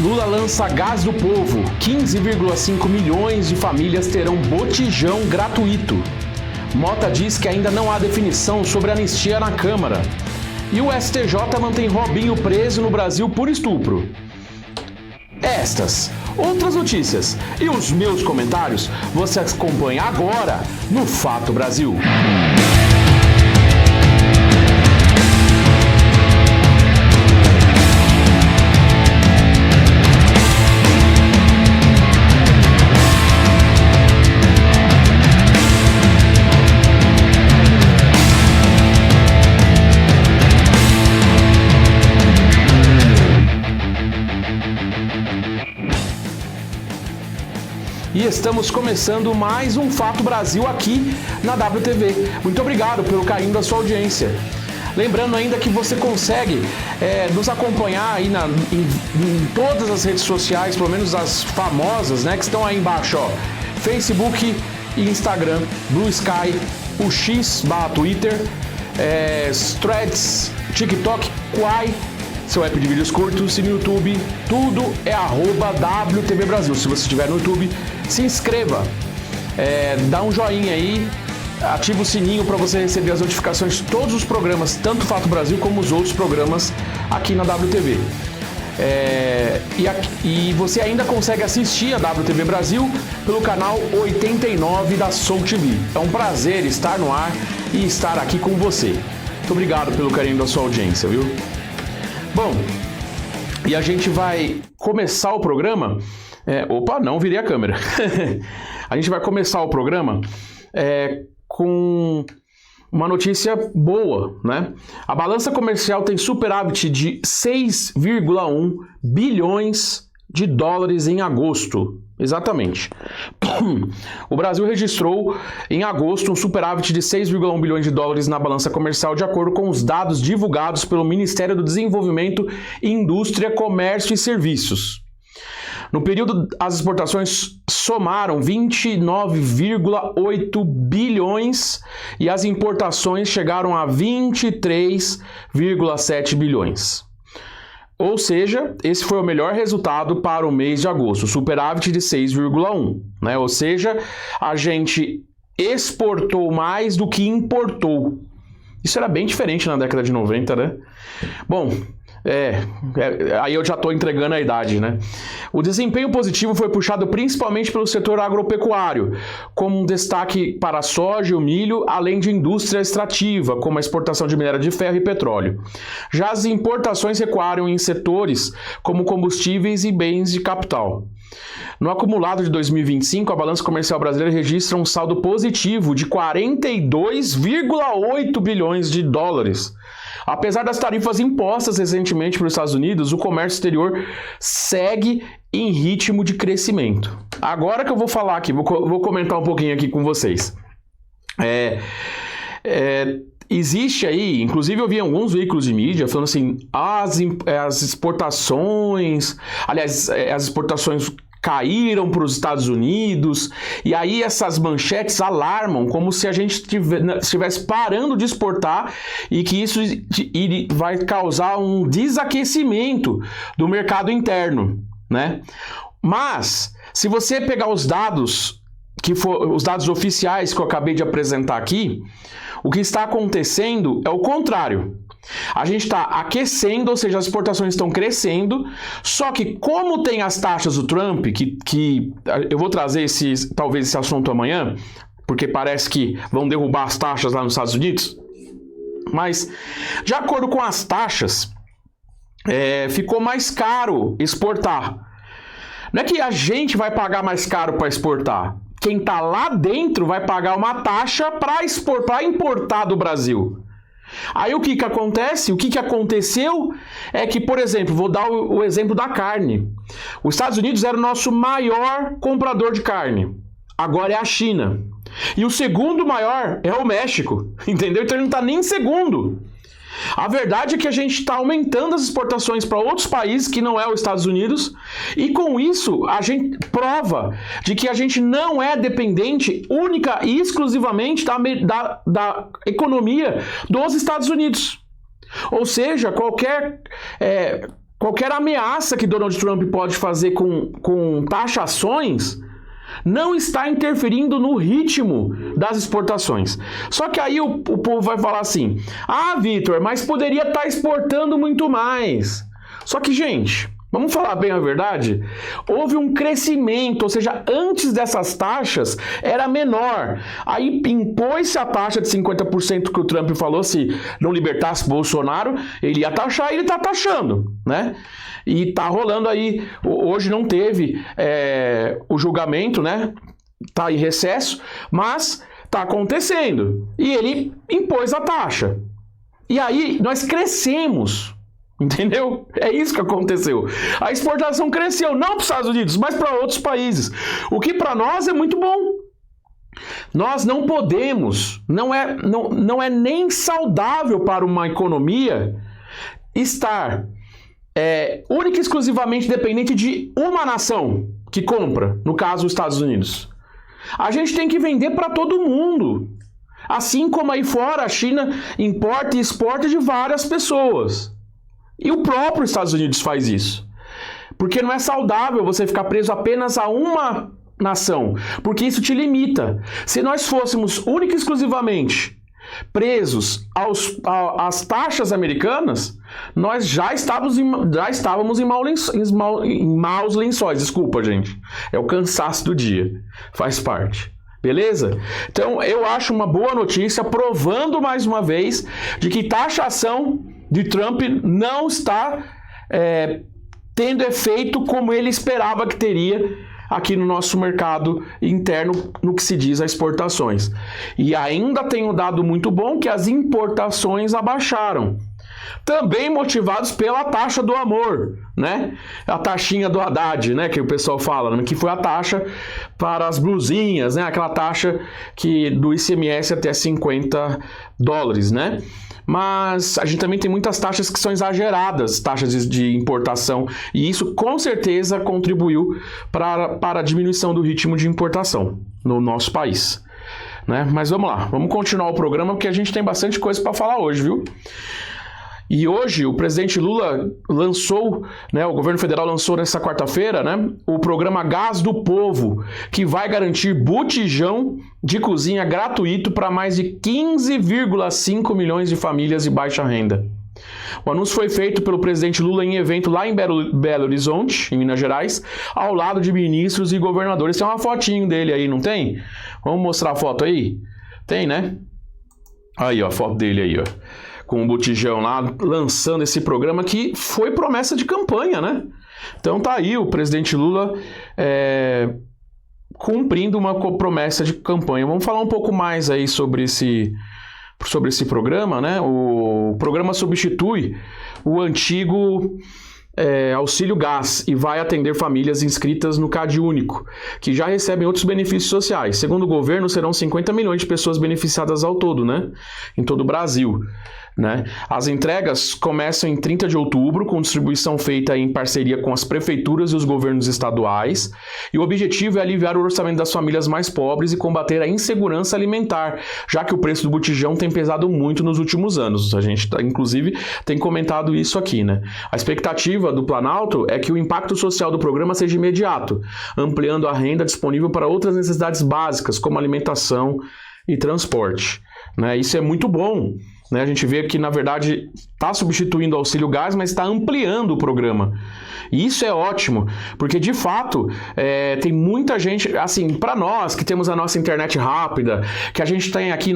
Lula lança Gás do Povo. 15,5 milhões de famílias terão botijão gratuito. Mota diz que ainda não há definição sobre anistia na Câmara. E o STJ mantém Robinho preso no Brasil por estupro. Estas, outras notícias e os meus comentários você acompanha agora no Fato Brasil. E estamos começando mais um Fato Brasil aqui na WTV. Muito obrigado pelo carinho da sua audiência. Lembrando ainda que você consegue nos acompanhar aí em todas as redes sociais, pelo menos as famosas, né, que estão aí embaixo, ó. Facebook e Instagram, Blue Sky, o X/Twitter, Threads, TikTok, Quai, seu app de vídeos curtos, e no YouTube, tudo é @WTV Brasil. Se você estiver no YouTube, se inscreva, dá um joinha aí, ativa o sininho para você receber as notificações de todos os programas, tanto Fato Brasil como os outros programas aqui na WTV. E você ainda consegue assistir a WTV Brasil pelo canal 89 da Soul TV. É um prazer estar no ar e estar aqui com você. Muito obrigado pelo carinho da sua audiência, viu? Bom, e a gente vai começar o programa... não virei a câmera. A gente vai começar o programa com uma notícia boa, né? A balança comercial tem superávit de 6,1 bilhões de dólares em agosto. Exatamente. O Brasil registrou em agosto um superávit de 6,1 bilhões de dólares na balança comercial, de acordo com os dados divulgados pelo Ministério do Desenvolvimento, Indústria, Comércio e Serviços. No período, as exportações somaram 29,8 bilhões e as importações chegaram a 23,7 bilhões. Ou seja, esse foi o melhor resultado para o mês de agosto, superávit de 6,1, né? Ou seja, a gente exportou mais do que importou. Isso era bem diferente na década de 90, né? Bom... aí eu já estou entregando a idade, né? O desempenho positivo foi puxado principalmente pelo setor agropecuário, como um destaque para a soja e o milho, além de indústria extrativa, como a exportação de minério de ferro e petróleo. Já as importações recuaram em setores como combustíveis e bens de capital. No acumulado de 2025, a balança comercial brasileira registra um saldo positivo de 42,8 bilhões de dólares. Apesar das tarifas impostas recentemente pelos Estados Unidos, o comércio exterior segue em ritmo de crescimento. Agora que eu vou falar aqui, vou comentar um pouquinho aqui com vocês. Existe aí, inclusive eu vi alguns veículos de mídia falando assim, as exportações caíram para os Estados Unidos, e aí essas manchetes alarmam como se a gente estivesse parando de exportar e que isso vai causar um desaquecimento do mercado interno, né? Mas, se você pegar os dados oficiais que eu acabei de apresentar aqui, o que está acontecendo é o contrário. A gente está aquecendo, ou seja, as exportações estão crescendo, só que como tem as taxas do Trump, que eu vou trazer talvez esse assunto amanhã, porque parece que vão derrubar as taxas lá nos Estados Unidos, mas de acordo com as taxas, ficou mais caro exportar. Não é que a gente vai pagar mais caro para exportar. Quem está lá dentro vai pagar uma taxa para importar do Brasil. Aí o que acontece? O que aconteceu é que, por exemplo, vou dar o exemplo da carne. Os Estados Unidos era o nosso maior comprador de carne. Agora é a China. E o segundo maior é o México. Entendeu? Então ele não está nem em segundo. A verdade é que a gente está aumentando as exportações para outros países que não é os Estados Unidos, e com isso a gente prova de que a gente não é dependente única e exclusivamente da economia dos Estados Unidos. Ou seja, qualquer qualquer ameaça que Donald Trump pode fazer com taxações não está interferindo no ritmo das exportações. Só que aí o povo vai falar assim, Vitor, mas poderia estar exportando muito mais. Só que, gente, vamos falar bem a verdade? Houve um crescimento, ou seja, antes dessas taxas era menor. Aí impôs-se a taxa de 50% que o Trump falou, se não libertasse Bolsonaro, ele ia taxar e ele está taxando, né? E tá rolando aí, hoje não teve o julgamento, né? Tá em recesso, mas tá acontecendo. E ele impôs a taxa. E aí nós crescemos, entendeu? É isso que aconteceu. A exportação cresceu, não para os Estados Unidos, mas para outros países. O que para nós é muito bom. Nós não podemos, não é nem saudável para uma economia estar única e exclusivamente dependente de uma nação que compra, no caso os Estados Unidos. A gente tem que vender para todo mundo. Assim como aí fora a China importa e exporta de várias pessoas. E o próprio Estados Unidos faz isso. Porque não é saudável você ficar preso apenas a uma nação, porque isso te limita. Se nós fôssemos única e exclusivamente presos às taxas americanas, nós já estávamos em maus lençóis. Desculpa, gente. É o cansaço do dia. Faz parte. Beleza? Então, eu acho uma boa notícia, provando mais uma vez de que taxação de Trump não está tendo efeito como ele esperava que teria aqui no nosso mercado interno no que se diz a exportações. E ainda tem um dado muito bom que as importações abaixaram. Também motivados pela taxa do amor, né? A taxinha do Haddad, né? Que o pessoal fala, né? Que foi a taxa para as blusinhas, né? Aquela taxa do ICMS até $50, né? Mas a gente também tem muitas taxas que são exageradas, taxas de importação, e isso com certeza contribuiu para a diminuição do ritmo de importação no nosso país, né? Mas vamos lá, vamos continuar o programa porque a gente tem bastante coisa para falar hoje, viu? E hoje o presidente Lula lançou, né, o governo federal lançou nessa quarta-feira, né, o programa Gás do Povo, que vai garantir botijão de cozinha gratuito para mais de 15,5 milhões de famílias de baixa renda. O anúncio foi feito pelo presidente Lula em evento lá em Belo Horizonte, em Minas Gerais, ao lado de ministros e governadores. Tem uma fotinho dele aí, não tem? Vamos mostrar a foto aí? Tem, né? Aí, ó, a foto dele aí, ó. Com o botijão lá, lançando esse programa que foi promessa de campanha, né? Então tá aí o presidente Lula cumprindo uma promessa de campanha. Vamos falar um pouco mais aí sobre esse programa, né? O programa substitui o antigo Auxílio Gás e vai atender famílias inscritas no CadÚnico, que já recebem outros benefícios sociais. Segundo o governo, serão 50 milhões de pessoas beneficiadas ao todo, né? Em todo o Brasil. Né? As entregas começam em 30 de outubro, com distribuição feita em parceria com as prefeituras e os governos estaduais, e o objetivo é aliviar o orçamento das famílias mais pobres e combater a insegurança alimentar, já que o preço do botijão tem pesado muito nos últimos anos. A gente, inclusive, tem comentado isso aqui, né? A expectativa do Planalto é que o impacto social do programa seja imediato, ampliando a renda disponível para outras necessidades básicas, como alimentação e transporte. Né? Isso é muito bom. Né? A gente vê que, na verdade, está substituindo o Auxílio Gás, mas está ampliando o programa. E isso é ótimo, porque, de fato, tem muita gente, assim, para nós que temos a nossa internet rápida, que a gente tem aqui,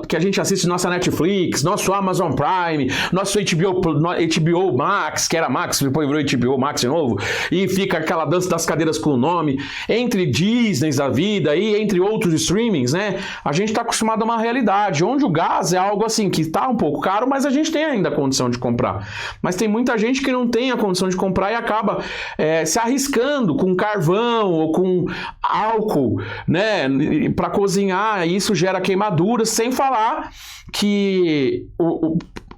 que a gente assiste nossa Netflix, nosso Amazon Prime, nosso HBO Max, que era Max, depois virou HBO Max de novo, e fica aquela dança das cadeiras com o nome, entre Disneys da vida e entre outros streamings, né? A gente está acostumado a uma realidade, onde o gás é algo assim, que está um pouco caro, mas a gente tem ainda a condição de comprar. Mas tem muita gente que não tem a condição de comprar e acaba se arriscando com carvão ou com álcool, né, para cozinhar, e isso gera queimaduras, sem falar que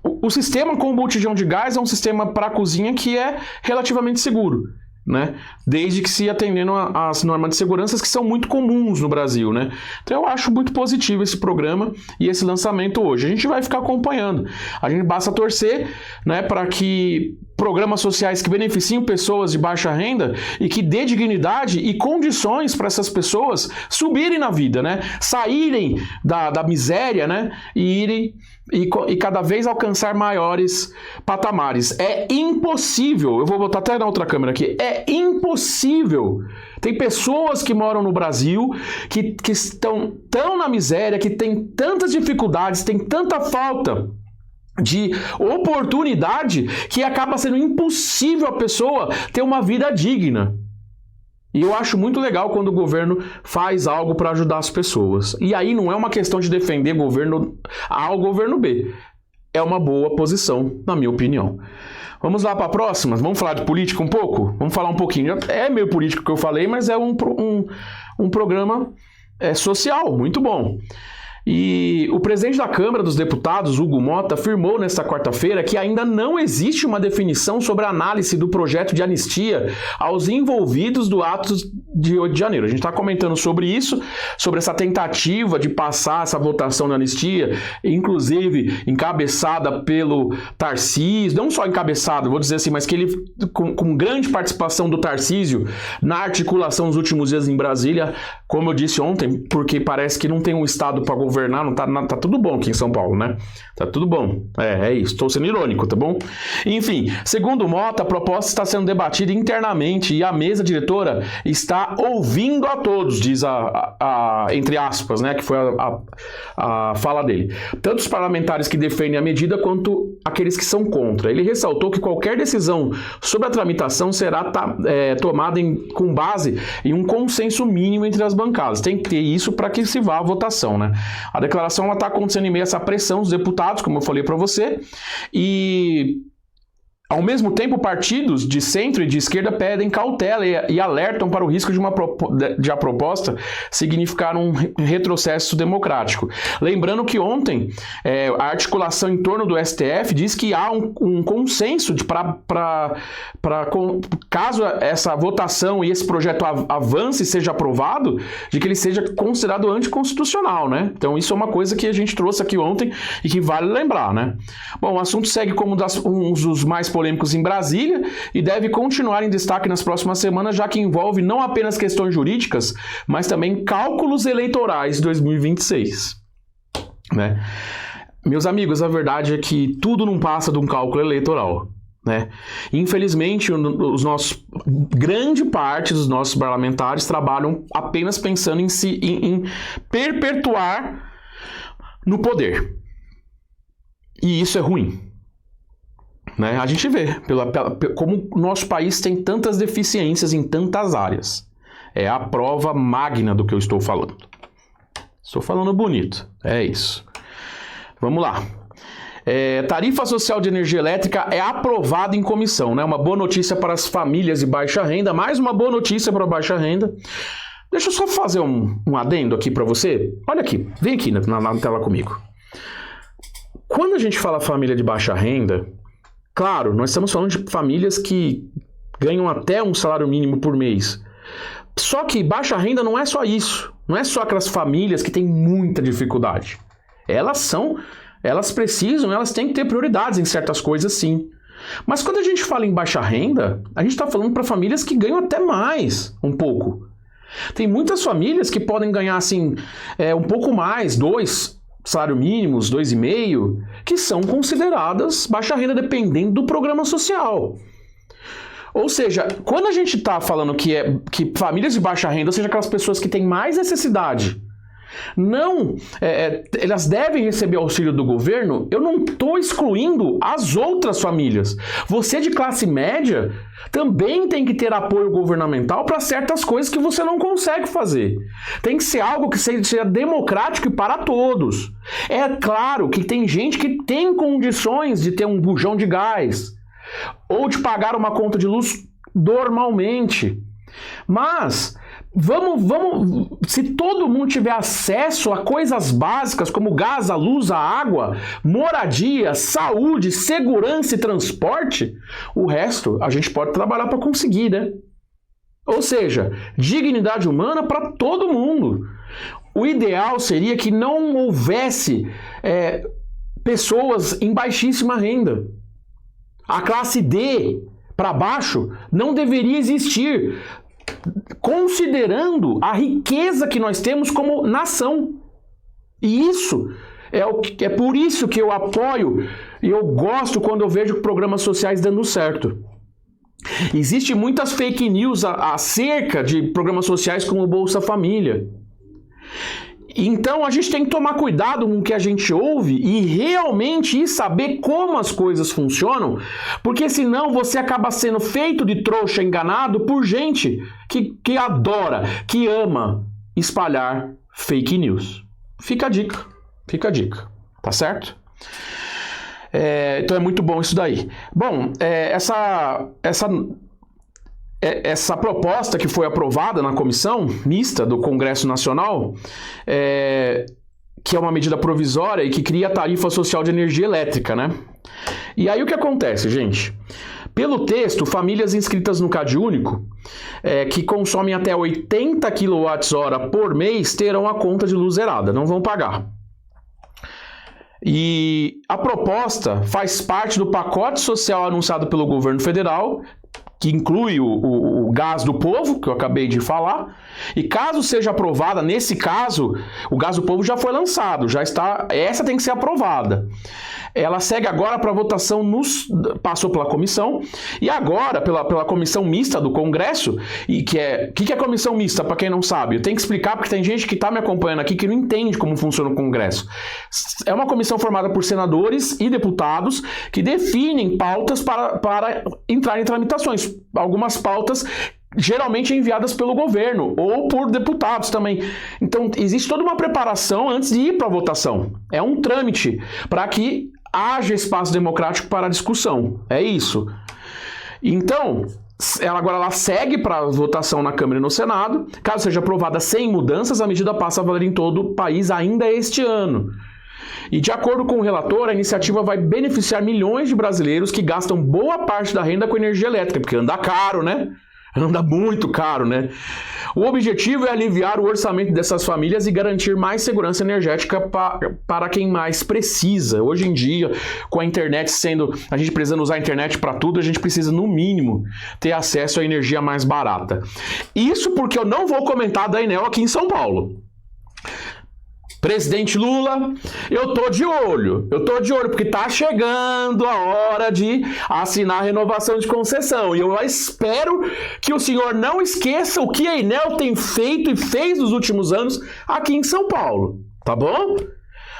o sistema com o botijão de gás é um sistema para a cozinha que é relativamente seguro. Né? Desde que se atendendo às normas de segurança que são muito comuns no Brasil, né? Então eu acho muito positivo esse programa e esse lançamento hoje. A gente vai ficar acompanhando. A gente basta torcer, né, para que programas sociais que beneficiam pessoas de baixa renda e que dê dignidade e condições para essas pessoas subirem na vida, né? Saírem da miséria, né? E irem e cada vez alcançar maiores patamares. É impossível, eu vou botar até na outra câmera aqui, é impossível. Tem pessoas que moram no Brasil que estão tão na miséria, que têm tantas dificuldades, tem tanta falta de oportunidade que acaba sendo impossível a pessoa ter uma vida digna. E eu acho muito legal quando o governo faz algo para ajudar as pessoas. E aí não é uma questão de defender governo A ou governo B. É uma boa posição, na minha opinião. Vamos lá para a próxima? Vamos falar de política um pouco? Vamos falar um pouquinho. É meio político que eu falei, mas é um programa social, muito bom. E o presidente da Câmara dos Deputados, Hugo Mota, afirmou nesta quarta-feira que ainda não existe uma definição sobre a análise do projeto de anistia aos envolvidos do ato de 8 de janeiro. A gente está comentando sobre isso, sobre essa tentativa de passar essa votação da anistia, inclusive encabeçada pelo Tarcísio, não só encabeçada, vou dizer assim, mas que ele, com grande participação do Tarcísio na articulação nos últimos dias em Brasília, como eu disse ontem, porque parece que não tem um Estado para governar, não tá tudo bom aqui em São Paulo, né? Tá tudo bom. É isso, estou sendo irônico, tá bom? Enfim, segundo Mota, a proposta está sendo debatida internamente e a mesa diretora está ouvindo a todos, diz entre aspas, né? Que foi a fala dele. Tanto os parlamentares que defendem a medida quanto aqueles que são contra. Ele ressaltou que qualquer decisão sobre a tramitação será tomada com base em um consenso mínimo entre as bancadas. Tem que ter isso para que se vá à votação, né? A declaração está acontecendo em meio a essa pressão dos deputados, como eu falei para você, e ao mesmo tempo partidos de centro e de esquerda pedem cautela e alertam para o risco de a proposta significar um retrocesso democrático. Lembrando que ontem a articulação em torno do STF diz que há um consenso caso essa votação e esse projeto avance e seja aprovado, de que ele seja considerado anticonstitucional, né? Então isso é uma coisa que a gente trouxe aqui ontem e que vale lembrar, né? Bom, o assunto segue como um dos mais polêmicos em Brasília e deve continuar em destaque nas próximas semanas, já que envolve não apenas questões jurídicas, mas também cálculos eleitorais de 2026. Né? Meus amigos, a verdade é que tudo não passa de um cálculo eleitoral. Né? Infelizmente, grande parte dos nossos parlamentares trabalham apenas pensando em perpetuar no poder. E isso é ruim. Né? A gente vê como o nosso país tem tantas deficiências em tantas áreas. É a prova magna do que eu estou falando. Estou falando bonito. É isso. Vamos lá. Tarifa social de energia elétrica é aprovada em comissão. Né? Uma boa notícia para as famílias de baixa renda. Mais uma boa notícia para a baixa renda. Deixa eu só fazer um adendo aqui para você. Olha aqui. Vem aqui na tela comigo. Quando a gente fala família de baixa renda... Claro, nós estamos falando de famílias que ganham até um salário mínimo por mês. Só que baixa renda não é só isso. Não é só aquelas famílias que têm muita dificuldade. Elas têm que ter prioridades em certas coisas, sim. Mas quando a gente fala em baixa renda, a gente está falando para famílias que ganham até mais, um pouco. Tem muitas famílias que podem ganhar, assim, um pouco mais, 2 salário mínimos, 2,5, que são consideradas baixa renda dependendo do programa social. Ou seja, quando a gente está falando que famílias de baixa renda, ou seja, aquelas pessoas que têm mais necessidade, elas devem receber auxílio do governo, eu não estou excluindo as outras famílias. Você de classe média também tem que ter apoio governamental para certas coisas que você não consegue fazer. Tem que ser algo que seja democrático e para todos. É claro que tem gente que tem condições de ter um bujão de gás ou de pagar uma conta de luz normalmente. Mas se todo mundo tiver acesso a coisas básicas como gás, a luz, a água, moradia, saúde, segurança e transporte, o resto a gente pode trabalhar para conseguir, né? Ou seja, dignidade humana para todo mundo. O ideal seria que não houvesse pessoas em baixíssima renda. A classe D para baixo não deveria existir, considerando a riqueza que nós temos como nação. E isso é por isso que eu apoio e eu gosto quando eu vejo programas sociais dando certo. Existem muitas fake news acerca de programas sociais como o Bolsa Família. Então a gente tem que tomar cuidado com o que a gente ouve e realmente saber como as coisas funcionam, porque senão você acaba sendo feito de trouxa, enganado por gente que adora, que ama espalhar fake news. Fica a dica, tá certo? Então é muito bom isso daí. Bom, essa proposta que foi aprovada na comissão mista do Congresso Nacional, que é uma medida provisória e que cria a tarifa social de energia elétrica, né? E aí o que acontece, gente? Pelo texto, famílias inscritas no CadÚnico, que consomem até 80 kWh por mês, terão a conta de luz zerada, não vão pagar. E a proposta faz parte do pacote social anunciado pelo governo federal, que inclui o gás do povo, que eu acabei de falar, e caso seja aprovada, nesse caso, o gás do povo já foi lançado, essa tem que ser aprovada. Ela segue agora para votação, passou pela comissão, e agora pela comissão mista do Congresso, e que é comissão mista, para quem não sabe? Eu tenho que explicar, porque tem gente que está me acompanhando aqui que não entende como funciona o Congresso. É uma comissão formada por senadores e deputados que definem pautas para entrar em tramitações. Algumas pautas geralmente enviadas pelo governo ou por deputados também. Então, existe toda uma preparação antes de ir para a votação. É um trâmite para que haja espaço democrático para a discussão. É isso. Então, ela segue para a votação na Câmara e no Senado. Caso seja aprovada sem mudanças, a medida passa a valer em todo o país ainda este ano. E de acordo com o relator, a iniciativa vai beneficiar milhões de brasileiros que gastam boa parte da renda com energia elétrica, porque anda caro, né? Anda muito caro, né? O objetivo é aliviar o orçamento dessas famílias e garantir mais segurança energética para quem mais precisa. Hoje em dia, com a internet a gente precisando usar a internet para tudo, a gente precisa, no mínimo, ter acesso à energia mais barata. Isso porque eu não vou comentar da Enel aqui em São Paulo. Presidente Lula, eu tô de olho, porque tá chegando a hora de assinar a renovação de concessão, e eu espero que o senhor não esqueça o que a Enel tem feito e fez nos últimos anos aqui em São Paulo, tá bom?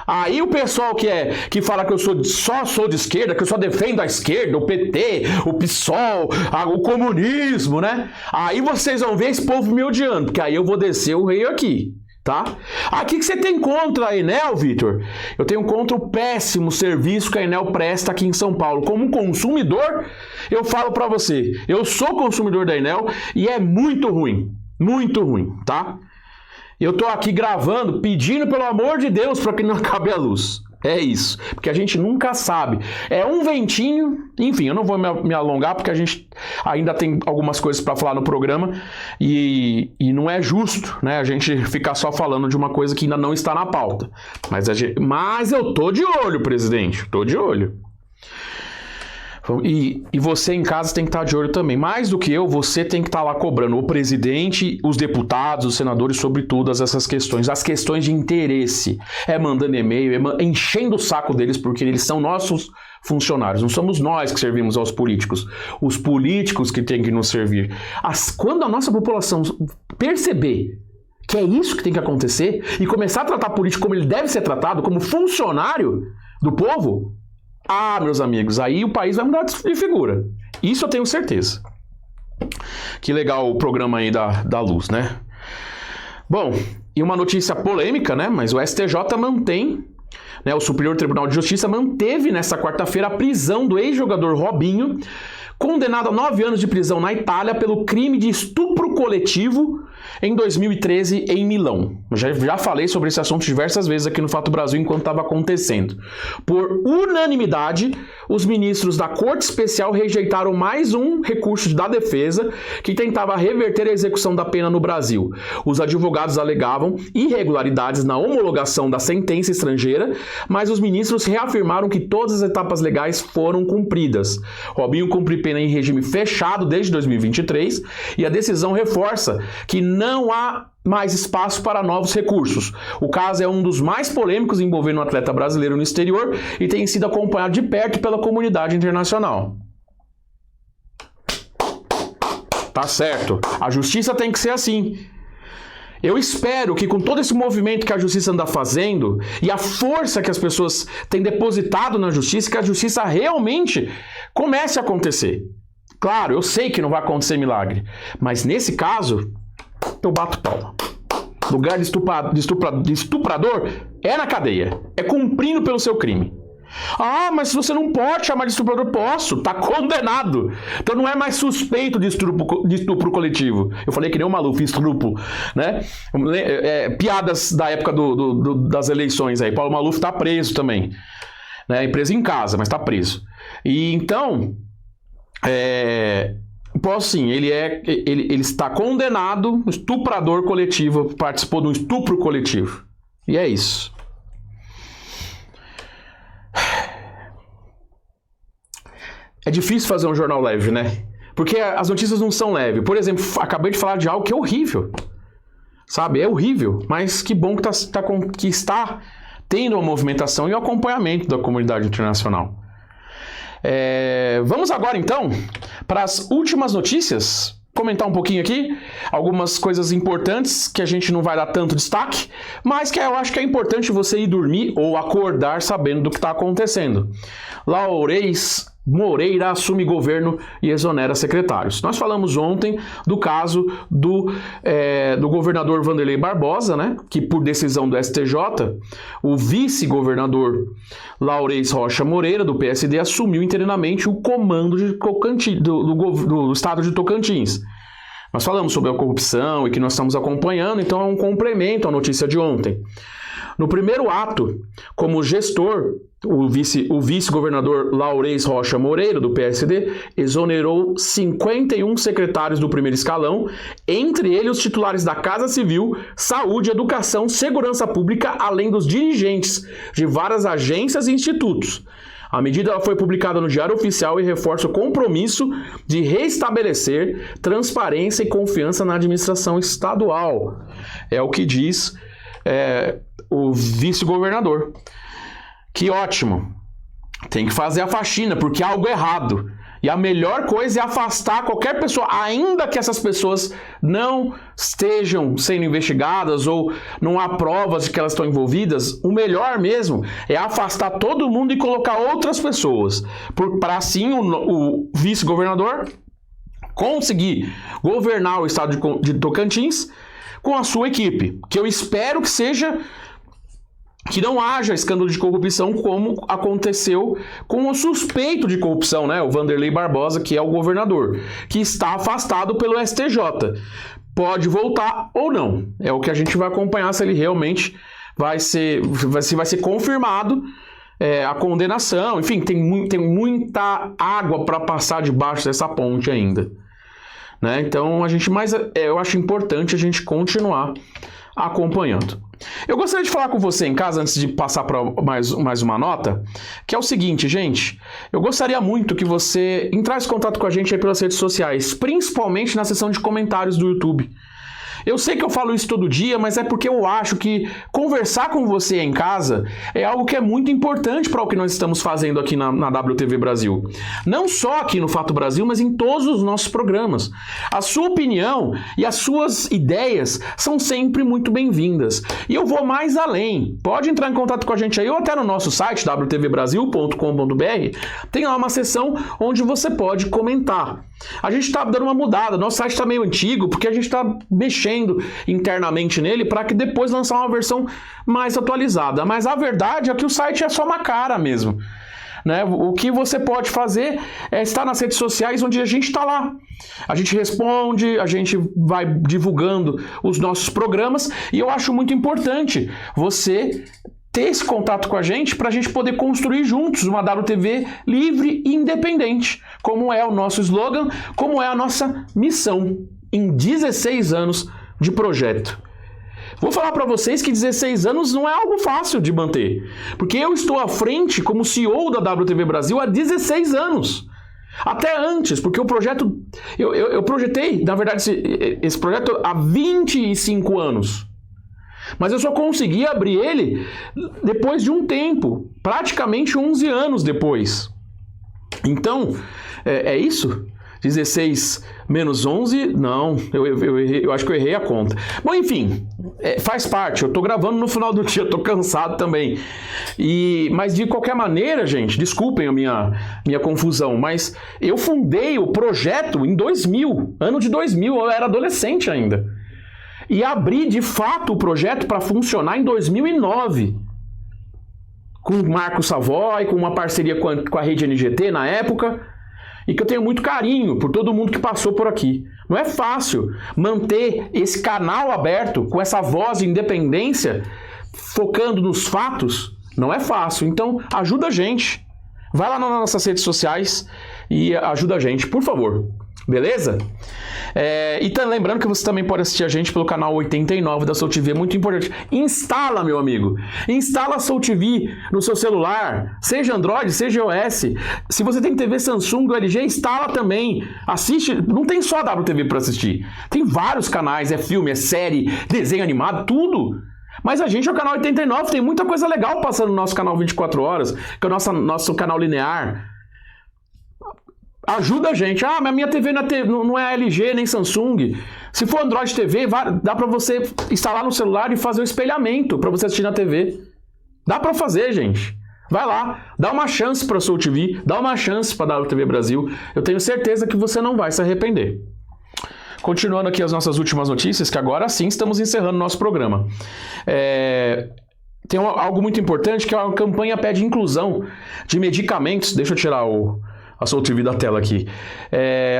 Aí o pessoal que fala que eu só sou de esquerda, que eu só defendo a esquerda, o PT, o PSOL, o comunismo, né? Aí vocês vão ver esse povo me odiando, porque aí eu vou descer o rei aqui. Tá? Aqui que você tem contra a Enel, Vitor? Eu tenho contra o péssimo serviço que a Enel presta aqui em São Paulo. Como consumidor, eu falo pra você, eu sou consumidor da Enel e é muito ruim, tá? Eu tô aqui gravando, pedindo pelo amor de Deus para que não acabe a luz. É isso, porque a gente nunca sabe. É um ventinho, enfim, eu não vou me alongar porque a gente ainda tem algumas coisas para falar no programa e não é justo, né, a gente ficar só falando de uma coisa que ainda não está na pauta. Mas eu tô de olho, presidente, tô de olho. E você em casa tem que estar de olho também. Mais do que eu, você tem que estar lá cobrando o presidente, os deputados, os senadores sobre todas essas questões. As questões de interesse. Mandando e-mail, enchendo o saco deles, porque eles são nossos funcionários. Não somos nós que servimos aos políticos. Os políticos que têm que nos servir. Quando a nossa população perceber que é isso que tem que acontecer e começar a tratar político como ele deve ser tratado, como funcionário do povo... meus amigos, aí o país vai mudar de figura. Isso eu tenho certeza. Que legal o programa aí da luz, né? Bom, e uma notícia polêmica, né? Mas o STJ mantém, né? O Superior Tribunal de Justiça manteve nessa quarta-feira a prisão do ex-jogador Robinho, condenado a 9 anos de prisão na Itália pelo crime de estupro coletivo em 2013 em Milão. Já falei sobre esse assunto diversas vezes aqui no Fato Brasil enquanto estava acontecendo. Por unanimidade, os ministros da Corte Especial rejeitaram mais um recurso da defesa que tentava reverter a execução da pena no Brasil. Os advogados alegavam irregularidades na homologação da sentença estrangeira, mas os ministros reafirmaram que todas as etapas legais foram cumpridas. Robinho cumpre pena em regime fechado desde 2023 e a decisão reforça que não há mais espaço para novos recursos. O caso é um dos mais polêmicos envolvendo um atleta brasileiro no exterior e tem sido acompanhado de perto pela comunidade internacional. Tá certo. A justiça tem que ser assim. Eu espero que com todo esse movimento que a justiça anda fazendo e a força que as pessoas têm depositado na justiça, que a justiça realmente comece a acontecer. Claro, eu sei que não vai acontecer milagre, mas nesse caso, eu bato palma. Lugar de estuprador é na cadeia, é cumprindo pelo seu crime. Ah, mas você não pode chamar de estuprador. Posso, tá condenado. Então não é mais suspeito de estupro coletivo. Eu falei que nem o Maluf, estupro, né? Piadas da época das eleições aí. Paulo Maluf tá preso também, né? Preso em casa, mas tá preso. E então, sim, ele está condenado, estuprador coletivo, participou de um estupro coletivo. E é isso. É difícil fazer um jornal leve, né? Porque as notícias não são leves. Por exemplo, acabei de falar de algo que é horrível. Sabe? É horrível. Mas que bom que está tendo uma movimentação e um acompanhamento da comunidade internacional. Vamos agora, então, para as últimas notícias. Comentar um pouquinho aqui. Algumas coisas importantes que a gente não vai dar tanto destaque, mas que eu acho que é importante você ir dormir ou acordar sabendo do que está acontecendo. Laurez Moreira assume governo e exonera secretários. Nós falamos ontem do caso do governador Vanderlei Barbosa, né, que por decisão do STJ, o vice-governador Laurez Rocha Moreira, do PSD, assumiu interinamente o comando do estado de Tocantins. Nós falamos sobre a corrupção e que nós estamos acompanhando, então é um complemento à notícia de ontem. No primeiro ato, como gestor, o vice-governador Laurez Rocha Moreira, do PSD, exonerou 51 secretários do primeiro escalão, entre eles os titulares da Casa Civil, Saúde, Educação, Segurança Pública, além dos dirigentes de várias agências e institutos. A medida foi publicada no Diário Oficial e reforça o compromisso de restabelecer transparência e confiança na administração estadual. É o que diz o vice-governador. Que ótimo. Tem que fazer a faxina, porque há algo errado. E a melhor coisa é afastar qualquer pessoa, ainda que essas pessoas não estejam sendo investigadas ou não há provas de que elas estão envolvidas. O melhor mesmo é afastar todo mundo e colocar outras pessoas. Para assim o vice-governador conseguir governar o estado de Tocantins com a sua equipe. Que eu espero que seja... que não haja escândalo de corrupção como aconteceu com o suspeito de corrupção, né? O Vanderlei Barbosa, que é o governador, que está afastado pelo STJ. Pode voltar ou não. É o que a gente vai acompanhar se ele realmente vai ser confirmado a condenação. Enfim, tem muita água para passar debaixo dessa ponte ainda, né? Então, eu acho importante a gente continuar acompanhando. Eu gostaria de falar com você em casa, antes de passar para mais uma nota, que é o seguinte, gente. Eu gostaria muito que você entrasse em contato com a gente aí pelas redes sociais, principalmente na seção de comentários do YouTube. Eu sei que eu falo isso todo dia, mas é porque eu acho que conversar com você em casa é algo que é muito importante para o que nós estamos fazendo aqui na WTV Brasil. Não só aqui no Fato Brasil, mas em todos os nossos programas. A sua opinião e as suas ideias são sempre muito bem-vindas. E eu vou mais além. Pode entrar em contato com a gente aí ou até no nosso site, wtvbrasil.com.br. Tem lá uma seção onde você pode comentar. A gente está dando uma mudada, nosso site está meio antigo, porque a gente está mexendo internamente nele para que depois lançar uma versão mais atualizada. Mas a verdade é que o site é só uma cara mesmo. né? O que você pode fazer é estar nas redes sociais onde a gente está lá. A gente responde, a gente vai divulgando os nossos programas e eu acho muito importante você ter esse contato com a gente para a gente poder construir juntos uma WTV livre e independente, como é o nosso slogan, como é a nossa missão em 16 anos de projeto. Vou falar para vocês que 16 anos não é algo fácil de manter, porque eu estou à frente como CEO da WTV Brasil há 16 anos. Até antes, porque o projeto, eu projetei, na verdade, esse projeto há 25 anos. Mas eu só consegui abrir ele depois de um tempo, praticamente 11 anos depois. Então, é isso? 16 menos 11? Não, eu acho que eu errei a conta. Bom, enfim, faz parte. Eu tô gravando no final do dia, eu tô cansado também. Mas de qualquer maneira, gente, desculpem a minha confusão, mas eu fundei o projeto em 2000, ano de 2000, eu era adolescente ainda. E abri, de fato, o projeto para funcionar em 2009. Com o Marco Savoy, com uma parceria com a Rede NGT na época, e que eu tenho muito carinho por todo mundo que passou por aqui. Não é fácil manter esse canal aberto, com essa voz de independência, focando nos fatos, não é fácil. Então, ajuda a gente. Vai lá nas nossas redes sociais e ajuda a gente, por favor. Beleza? E lembrando que você também pode assistir a gente pelo canal 89 da Soul TV, muito importante. Instala, meu amigo. Instala a Soul TV no seu celular, seja Android, seja iOS. Se você tem TV Samsung ou LG, instala também. Assiste, não tem só a WTV para assistir. Tem vários canais, é filme, é série, desenho animado, tudo. Mas a gente é o canal 89, tem muita coisa legal passando no nosso canal 24 horas, que é o nosso canal linear. Ajuda a gente. Mas minha TV não é LG nem Samsung. Se for Android TV, dá para você instalar no celular e fazer um espelhamento para você assistir na TV. Dá para fazer, gente. Vai lá, dá uma chance para a Soul TV, dá uma chance para a WTV Brasil. Eu tenho certeza que você não vai se arrepender. Continuando aqui as nossas últimas notícias, que agora sim estamos encerrando nosso programa. Tem algo muito importante, que é a campanha pede inclusão de medicamentos. Deixa eu tirar a Soul TV da tela aqui.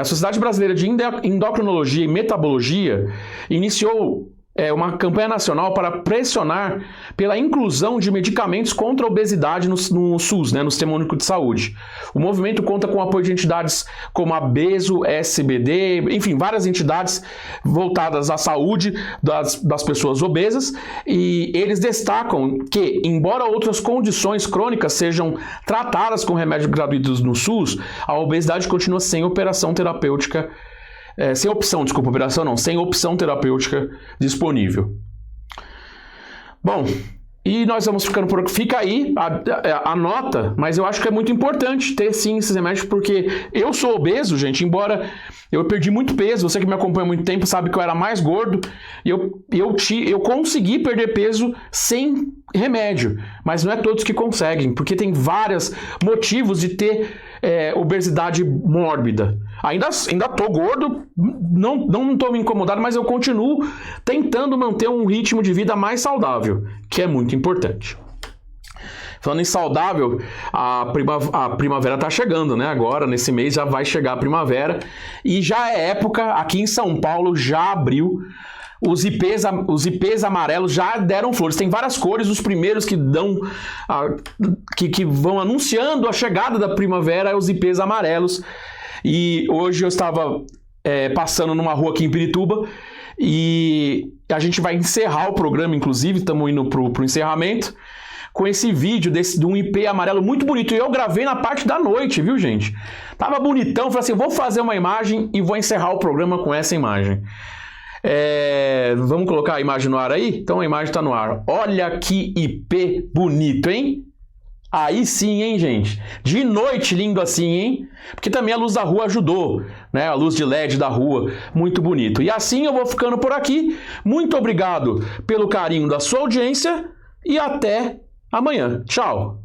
A Sociedade Brasileira de Endocrinologia e Metabologia iniciou uma campanha nacional para pressionar pela inclusão de medicamentos contra a obesidade no SUS, no Sistema Único de Saúde. O movimento conta com o apoio de entidades como a BESO, SBD, enfim, várias entidades voltadas à saúde das pessoas obesas, e eles destacam que, embora outras condições crônicas sejam tratadas com remédios gratuitos no SUS, a obesidade continua sem operação terapêutica sem opção terapêutica disponível. Bom, e nós vamos ficando por aqui. Fica aí a nota, mas eu acho que é muito importante ter sim esses remédios, porque eu sou obeso, gente, embora eu perdi muito peso, você que me acompanha há muito tempo sabe que eu era mais gordo, e eu consegui perder peso sem remédio, mas não é todos que conseguem, porque tem vários motivos de ter obesidade mórbida. Ainda tô gordo, não tô me incomodado, mas eu continuo tentando manter um ritmo de vida mais saudável, que é muito importante. Falando em saudável, a primavera tá chegando, né? Agora, nesse mês, já vai chegar a primavera. E já é época, aqui em São Paulo, já abriu. Os ipês amarelos já deram flores. Tem várias cores, os primeiros que vão anunciando a chegada da primavera é os ipês amarelos. E hoje eu estava passando numa rua aqui em Pirituba e a gente vai encerrar o programa, inclusive, estamos indo pro encerramento, com esse vídeo de um ipê amarelo muito bonito. E eu gravei na parte da noite, viu, gente? Tava bonitão, falei assim, vou fazer uma imagem e vou encerrar o programa com essa imagem. Vamos colocar a imagem no ar aí? Então a imagem está no ar. Olha que ipê bonito, hein? Aí sim, hein, gente? De noite lindo assim, hein? Porque também a luz da rua ajudou, né? A luz de LED da rua, muito bonito. E assim eu vou ficando por aqui. Muito obrigado pelo carinho da sua audiência e até amanhã. Tchau!